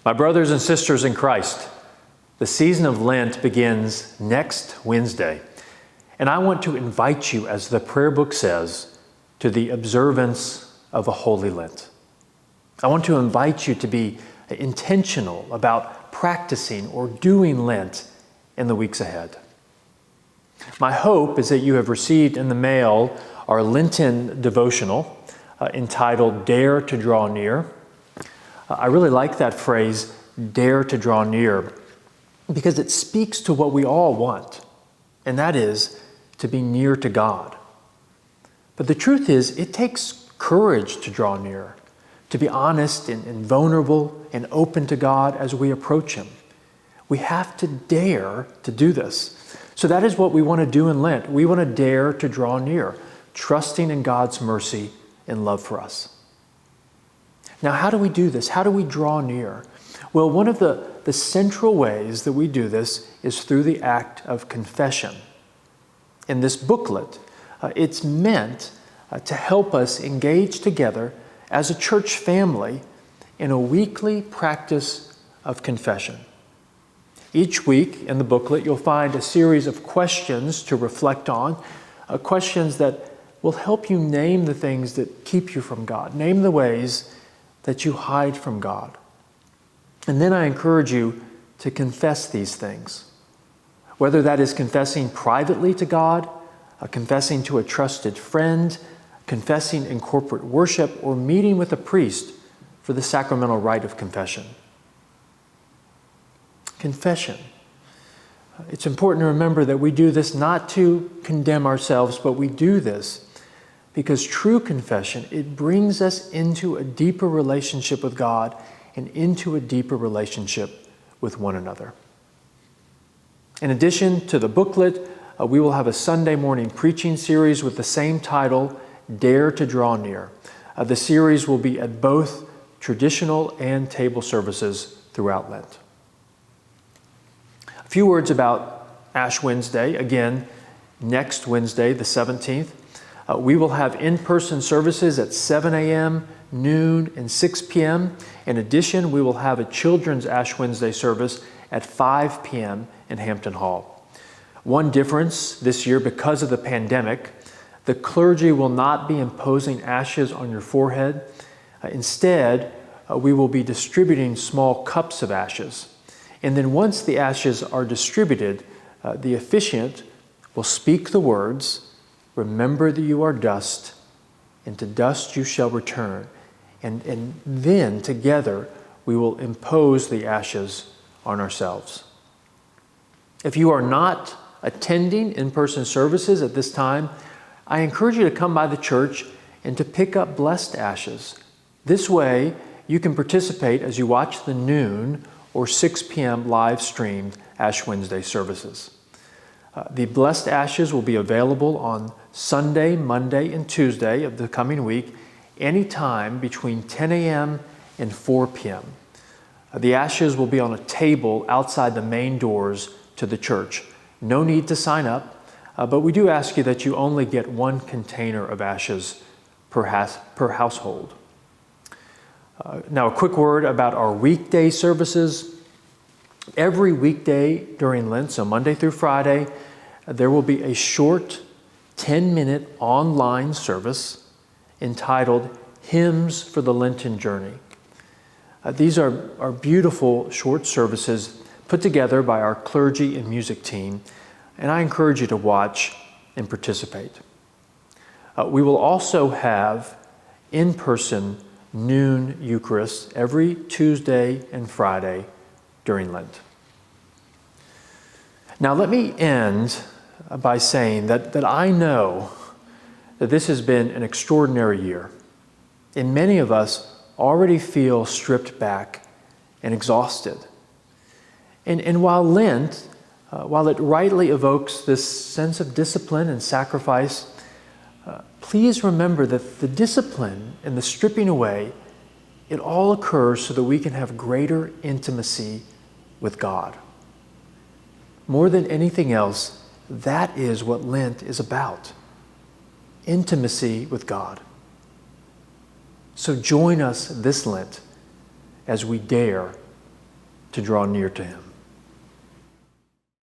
My brothers and sisters in Christ, the season of Lent begins next Wednesday, and I want to invite you, as the prayer book says, to the observance of a holy Lent. I want to invite you to be intentional about practicing or doing Lent in the weeks ahead. My hope is that you have received in the mail our Lenten devotional entitled Dare to Draw Near. I really like that phrase, dare to draw near, because it speaks to what we all want, and that is to be near to God. But the truth is, it takes courage to draw near, to be honest and vulnerable and open to God as we approach Him. We have to dare to do this. So that is what we want to do in Lent. We want to dare to draw near, trusting in God's mercy and love for us. Now, how do we do this? How do we draw near? Well, one of the central ways that we do this is through the act of confession. In this booklet, it's meant to help us engage together as a church family in a weekly practice of confession. Each week in the booklet, you'll find a series of questions to reflect on, questions that will help you name the things that keep you from God, name the ways that you hide from God. And then I encourage you to confess these things, whether that is confessing privately to God, confessing to a trusted friend, confessing in corporate worship, or meeting with a priest for the sacramental rite of confession. Confession. It's important to remember that we do this not to condemn ourselves, but we do this because true confession, it brings us into a deeper relationship with God and into a deeper relationship with one another. In addition to the booklet, we will have a Sunday morning preaching series with the same title, Dare to Draw Near. The series will be at both traditional and table services throughout Lent. A few words about Ash Wednesday. Again, next Wednesday, the 17th. We will have in-person services at 7 a.m., noon, and 6 p.m. In addition, we will have a children's Ash Wednesday service at 5 p.m. in Hampton Hall. One difference this year, because of the pandemic, the clergy will not be imposing ashes on your forehead. Instead, we will be distributing small cups of ashes. And then once the ashes are distributed, the officiant will speak the words, "Remember that you are dust, and to dust you shall return." And then together we will impose the ashes on ourselves. If you are not attending in-person services at this time, I encourage you to come by the church and to pick up blessed ashes. This way you can participate as you watch the noon or 6 p.m. live streamed Ash Wednesday services. The blessed ashes will be available on Sunday, Monday, and Tuesday of the coming week, anytime between 10 a.m. and 4 p.m. The ashes will be on a table outside the main doors to the church. No need to sign up, but we do ask you that you only get one container of ashes per household. Now, a quick word about our weekday services. Every weekday during Lent, so Monday through Friday, there will be a short 10-minute online service entitled Hymns for the Lenten Journey. These are beautiful short services put together by our clergy and music team, and I encourage you to watch and participate. We will also have in-person noon Eucharist every Tuesday and Friday during Lent. Now let me end by saying that I know that this has been an extraordinary year, and many of us already feel stripped back and exhausted. And while Lent, while it rightly evokes this sense of discipline and sacrifice, please remember that the discipline and the stripping away, it all occurs so that we can have greater intimacy with God. More than anything else, that is what Lent is about. Intimacy with God. So join us this Lent as we dare to draw near to Him.